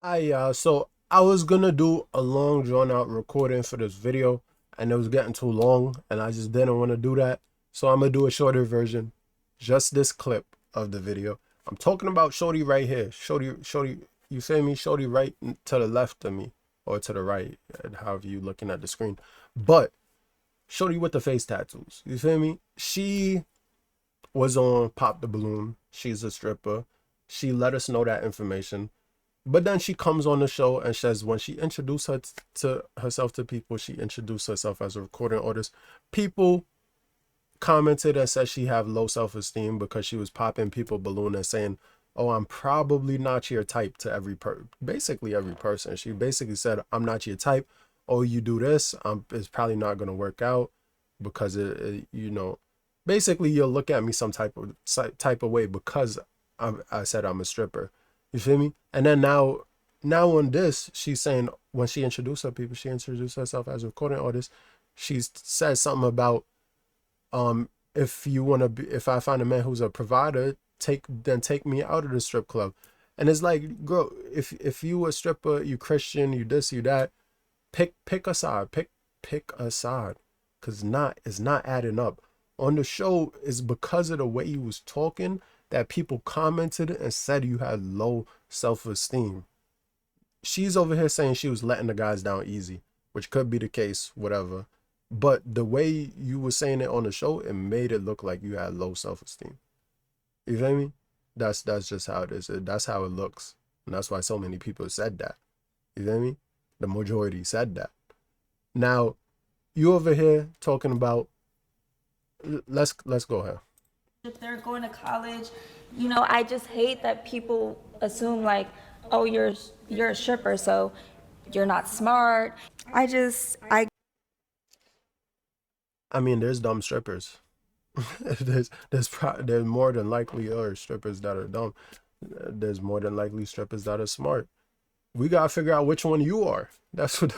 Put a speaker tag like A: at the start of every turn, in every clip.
A: So I was gonna do a long drawn out recording for this video, and it was getting too long, and I just didn't want to do that. So I'm gonna do a shorter version, just this clip of the video. I'm talking about Shorty right here. Shorty, you feel me? Shorty right to the left of me, or to the right, however you looking at the screen. But Shorty with the face tattoos. You feel me? She was on Pop the Balloon. She's a stripper. She let us know that information. But then she comes on the show and says when she introduced her to herself to people, she introduced herself as a recording artist. People commented and said she have low self-esteem because she was popping people balloon and saying, "Oh, I'm probably not your type," to basically every person. She basically said, "I'm not your type. Oh, you do this, it's probably not gonna work out because basically you'll look at me some type of way because I said I'm a stripper." You feel me? And then now on this, she's saying when she introduced her people, she introduced herself as a recording artist. She says something about if you want to be, if I find a man who's a provider, take me out of the strip club. And it's like, girl, if you a stripper, you Christian, you this, you that, pick a side, pick a side, cause not it's not adding up. On the show is because of the way you was talking that people commented and said you had low self-esteem. She's over here saying she was letting the guys down easy, which could be the case, whatever. But the way you were saying it on the show, it made it look like you had low self-esteem. You feel me? That's just how it is. That's how it looks. And that's why so many people said that. You feel me? The majority said that. Now, you over here talking about let's go here.
B: If they're going to college, I just hate that people assume like, oh, you're a stripper, so you're not smart.
A: I mean, there's dumb strippers. There's more than likely are strippers that are dumb. There's more than likely strippers that are smart. We gotta figure out which one you are. That's what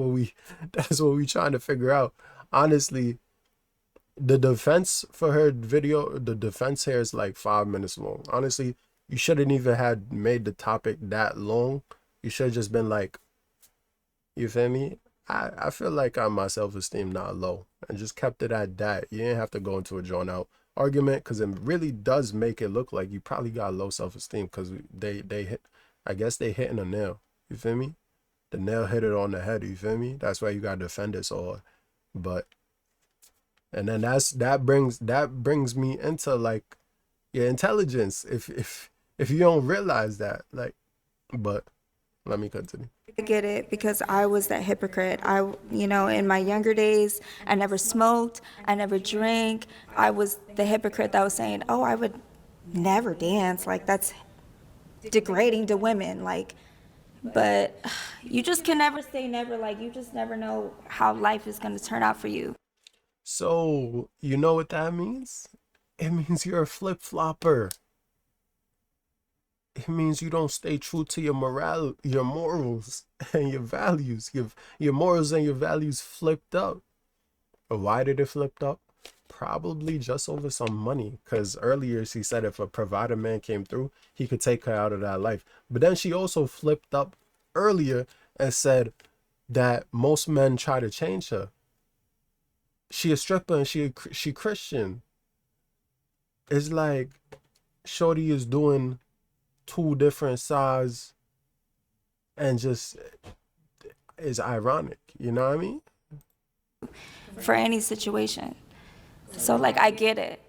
A: we trying to figure out. Honestly, the defense for her video, the defense here is like 5 minutes long. Honestly, you shouldn't even had made the topic that long. You should have just been like, you feel me? I feel like my self-esteem not low and just kept it at that. You didn't have to go into a drawn out argument because it really does make it look like you probably got low self-esteem because they hit, I guess they hitting a nail. You feel me? The nail hit it on the head. You feel me? That's why you gotta defend it so hard. But and then that brings me into like your intelligence. If you don't realize that, like, but let me continue.
C: I get it because I was that hypocrite. In my younger days, I never smoked, I never drank. I was the hypocrite that was saying, "Oh, I would never dance. Like that's degrading to women." But you just can never say never. Like you just never know how life is going to turn out for you.
A: So you know what that means? It means you're a flip-flopper. It means you don't stay true to your morals and your values. Your morals and your values flipped up. But why did it flip up? Probably just over some money. Because earlier she said if a provider man came through, he could take her out of that life. But then she also flipped up earlier and said that most men try to change her. She a stripper and she Christian. It's like Shorty is doing two different sides and just is ironic. You know what I mean?
C: For any situation. So like I get it,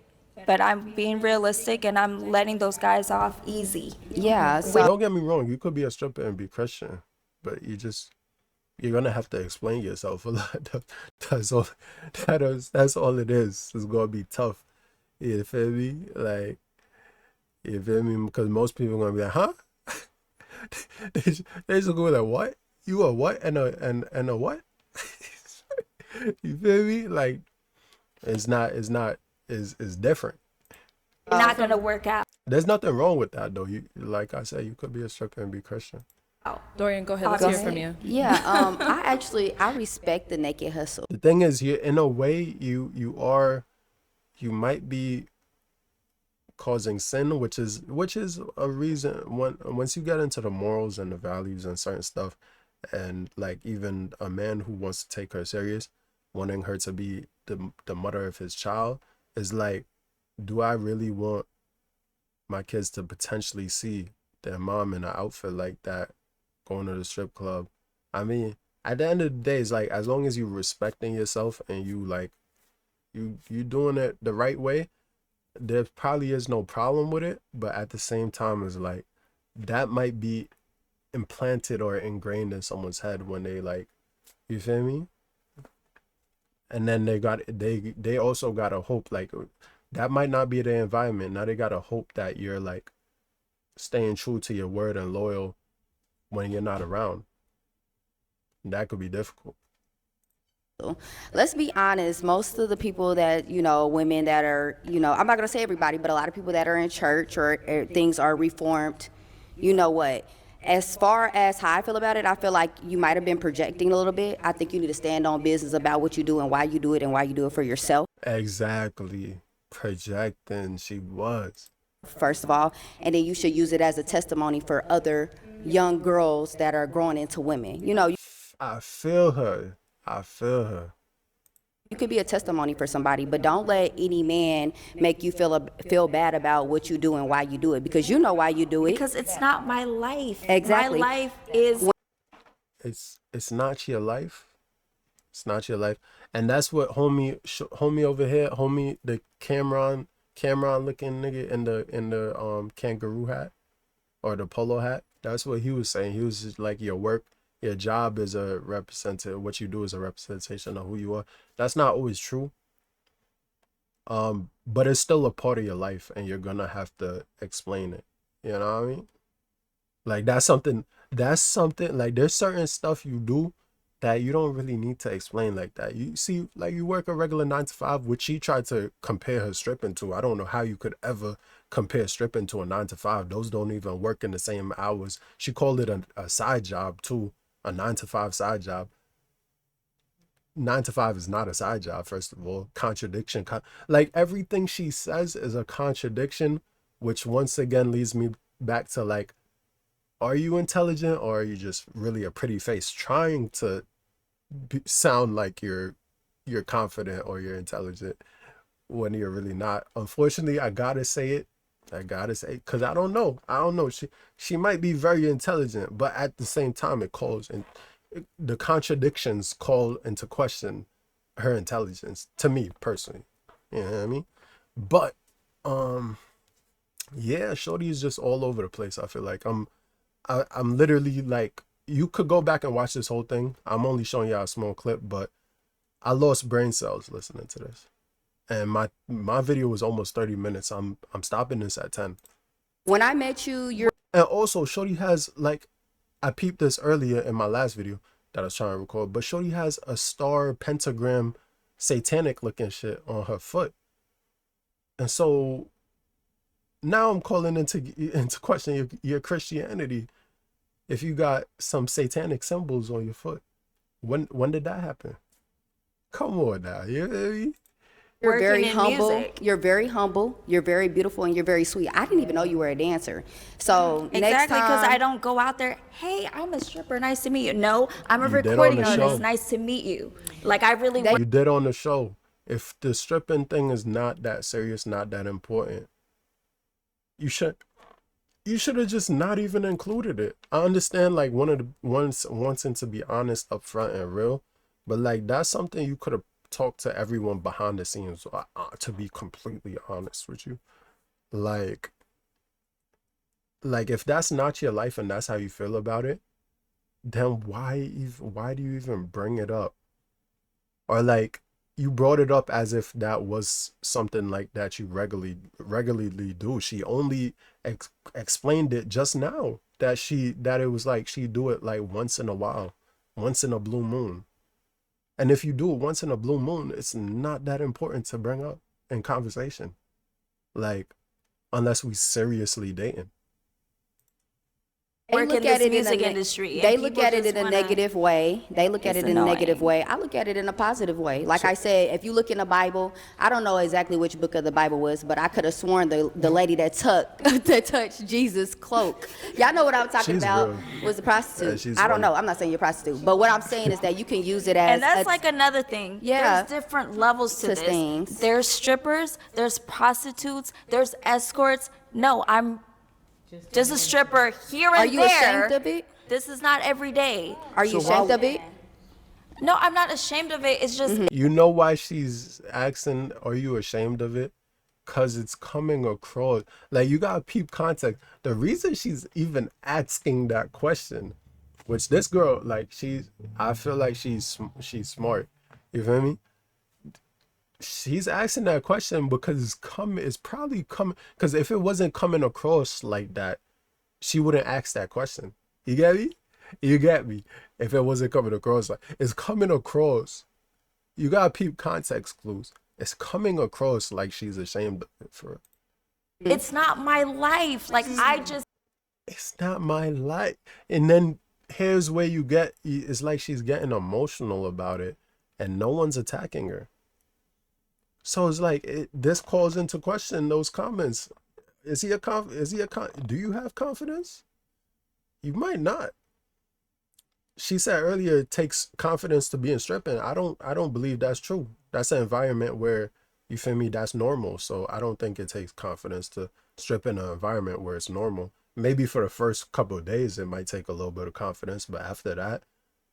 C: but I'm being realistic and I'm letting those guys off easy.
D: Yeah,
A: Don't get me wrong. You could be a stripper and be Christian, but you're gonna have to explain yourself a lot. That's all. That's all it is. It's gonna be tough. You feel me? Like, you feel me? Because most people are gonna be like, huh? They just go like, what? You a what and a what? You feel me? Like, it's different.
C: Not gonna work out.
A: There's nothing wrong with that though. You like I said, you could be a stripper and be Christian.
E: Dorian, go ahead. Let's hear it from you.
D: yeah. I respect the naked hustle.
A: The thing is, you in a way you might be causing sin, which is a reason once you get into the morals and the values and certain stuff, and like even a man who wants to take her serious, wanting her to be the mother of his child, is like, do I really want my kids to potentially see their mom in an outfit like that going to the strip club? I mean, at the end of the day, it's like, as long as you respecting yourself and you like you doing it the right way, there probably is no problem with it. But at the same time, it's like that might be implanted or ingrained in someone's head when they like, you feel me? And then they also gotta hope like that might not be their environment. Now they gotta hope that you're like staying true to your word and loyal when you're not around. That could be difficult.
D: Let's be honest, most of the people that, women that are, I'm not going to say everybody, but a lot of people that are in church or things are reformed, you know what? As far as how I feel about it, I feel like you might have been projecting a little bit. I think you need to stand on business about what you do and why you do it and why you do it for yourself,
A: Exactly. Projecting, she was.
D: first of all, and then you should use it as a testimony for other young girls that are growing into women.
A: I feel her. I feel her.
D: You could be a testimony for somebody, but don't let any man make you feel bad about what you do and why you do it, because you know why you do it.
B: Because it's not my life.
D: Exactly.
B: My life is.
A: It's not your life. It's not your life. And that's what homie over here, homie, the Cameron looking nigga in the kangaroo hat or the polo hat. That's what he was saying. He was just like, your job is a representative. What you do is a representation of who you are. That's not always true. But it's still a part of your life, and you're gonna have to explain it. You know what I mean? Like that's something like there's certain stuff you do that you don't really need to explain like that. You see, like you work a regular 9 to 5, which she tried to compare her stripping to. I don't know how you could ever compare stripping to a 9 to 5. Those don't even work in the same hours. She called it a side job too, a 9 to 5 side job. 9 to 5 is not a side job, first of all. Contradiction. Like everything she says is a contradiction, which once again leads me back to like, are you intelligent or are you just really a pretty face trying to sound like you're confident or you're intelligent when you're really not? Unfortunately, I gotta say it. Because I don't know. She might be very intelligent, but at the same time, the contradictions call into question her intelligence, to me personally. You know what I mean? But yeah, shorty is just all over the place. I feel like I'm literally like, you could go back and watch this whole thing. I'm only showing y'all a small clip, but I lost brain cells listening to this. And my video was almost 30 minutes. I'm stopping this at 10.
D: When I met you,
A: And also, shorty has like, I peeped this earlier in my last video that I was trying to record, but shorty has a star pentagram satanic looking shit on her foot. And so now I'm calling into question your Christianity if you got some satanic symbols on your foot. When did that happen? Come on now.
D: You're very
B: Working in
D: humble.
B: music.
D: You're very humble. You're very beautiful, and you're very sweet. I didn't even know you were a dancer. So next
B: Exactly, because
D: time,
B: I don't go out there, hey, I'm a stripper, nice to meet you. No, I'm a
A: You did on
B: recording
A: the
B: artist,
A: show.
B: nice to meet you. Like, I really
A: You did on the show. If the stripping thing is not that serious, not that important, you should have just not even included it. I understand like wanting to be honest up front and real, but like that's something you could have talked to everyone behind the scenes, to be completely honest with you. Like if that's not your life and that's how you feel about it, then why do you even bring it up? Or like, you brought it up as if that was something like that you regularly do. She only explained it just now that it was like she do it like once in a while, once in a blue moon. And if you do it once in a blue moon, it's not that important to bring up in conversation. Like, unless we seriously dating.
D: They
B: work in
D: look at
B: this
D: it in
B: music
D: a
B: industry.
D: they
B: and
D: look
B: people
D: at it
B: just
D: in a
B: wanna-
D: negative way. They look at
B: It's
D: it in a negative
B: annoying.
D: way. I look at it in a positive way. Like I said, if you look in the Bible, I don't know exactly which book of the Bible was, but I could have sworn the lady that touched Jesus' cloak. Y'all know what I'm talking
A: She's
D: about?
A: real.
D: Was a prostitute.
A: She's
D: I don't
A: funny.
D: know. I'm not saying you're a prostitute, but what I'm saying is that you can use it as
B: And that's like another thing.
D: Yeah.
B: There's different levels to
D: To
B: this.
D: things.
B: There's strippers, there's prostitutes, there's escorts. No, I'm just a stripper here and
D: Are you
B: there.
D: ashamed of it?
B: This is not every day.
D: Are you
A: So why-
D: ashamed of it?
B: No, I'm not ashamed of it. It's just
A: You know why she's asking, are you ashamed of it? Because it's coming across. Like, you got to peep context. The reason she's even asking that question, which this girl, like, I feel like she's smart. You feel me? She's asking that question because it's probably coming, because if it wasn't coming across like that, she wouldn't ask that question. You get me? You get me? If it wasn't coming across like it's coming across. You gotta peep context clues. It's coming across like she's ashamed of it for
B: it's not my life. Like I just
A: it's not my life. And then here's where it's like she's getting emotional about it and no one's attacking her. So it's like this calls into question those comments. Do you have confidence? You might not. She said earlier it takes confidence to be in stripping. I don't believe that's true. That's an environment where, you feel me, that's normal. So I don't think it takes confidence to strip in an environment where it's normal. Maybe for the first couple of days it might take a little bit of confidence, but after that,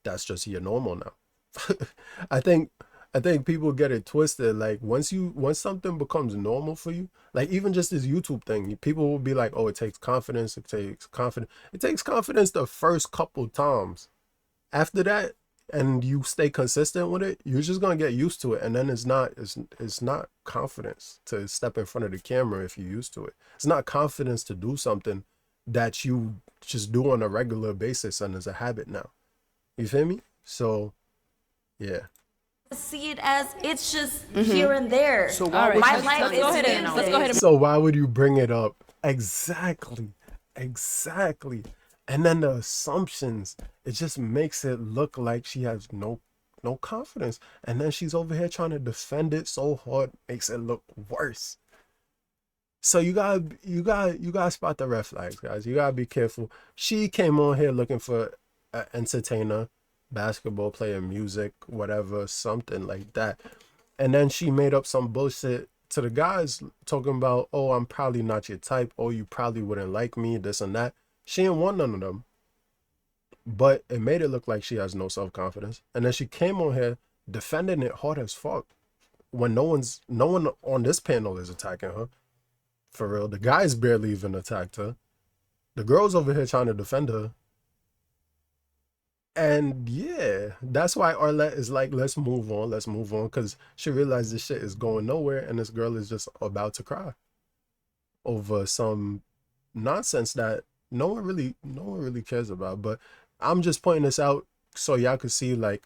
A: that's just your normal now. I think people get it twisted. Like once something becomes normal for you, like even just this YouTube thing, people will be like, oh, it takes confidence. It takes confidence the first couple times. After that, and you stay consistent with it, you're just gonna get used to it. And then it's not confidence to step in front of the camera if you're used to it. It's not confidence to do something that you just do on a regular basis and is a habit now. You feel me? So yeah.
B: see it as it's just here and there.
A: So
E: All right,
B: my
E: let's
B: life
E: go ahead
B: is
E: and let's go ahead and
A: So why would you bring it up? Exactly. And then the assumptions, it just makes it look like she has no confidence. And then she's over here trying to defend it so hard, makes it look worse. So you gotta spot the red flags, guys. You gotta be careful. She came on here looking for an entertainer, basketball player, music, whatever, something like that. And then she made up some bullshit to the guys talking about, oh, I'm probably not your type. Oh, you probably wouldn't like me, this and that. She didn't want none of them. But it made it look like she has no self-confidence. And then she came on here defending it hard as fuck. When no one on this panel is attacking her. For real. The guys barely even attacked her. The girl's over here trying to defend her. And yeah, that's why Arlette is like, let's move on. Because she realized this shit is going nowhere. And this girl is just about to cry over some nonsense that no one really cares about. But I'm just pointing this out so y'all could see like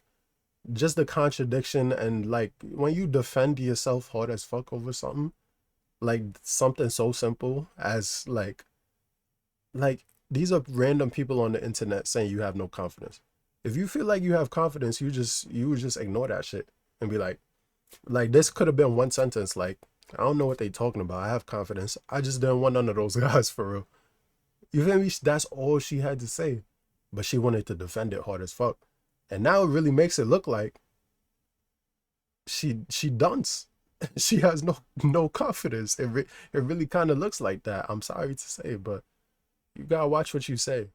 A: just the contradiction, and like when you defend yourself hard as fuck over something, like something so simple as like these are random people on the internet saying you have no confidence. If you feel like you have confidence, you would just ignore that shit and be like this could have been one sentence, like, I don't know what they talking about. I have confidence. I just didn't want none of those guys for real. You feel me? That's all she had to say. But she wanted to defend it hard as fuck. And now it really makes it look like she dunce. She has no confidence. It really kind of looks like that. I'm sorry to say, but you gotta watch what you say.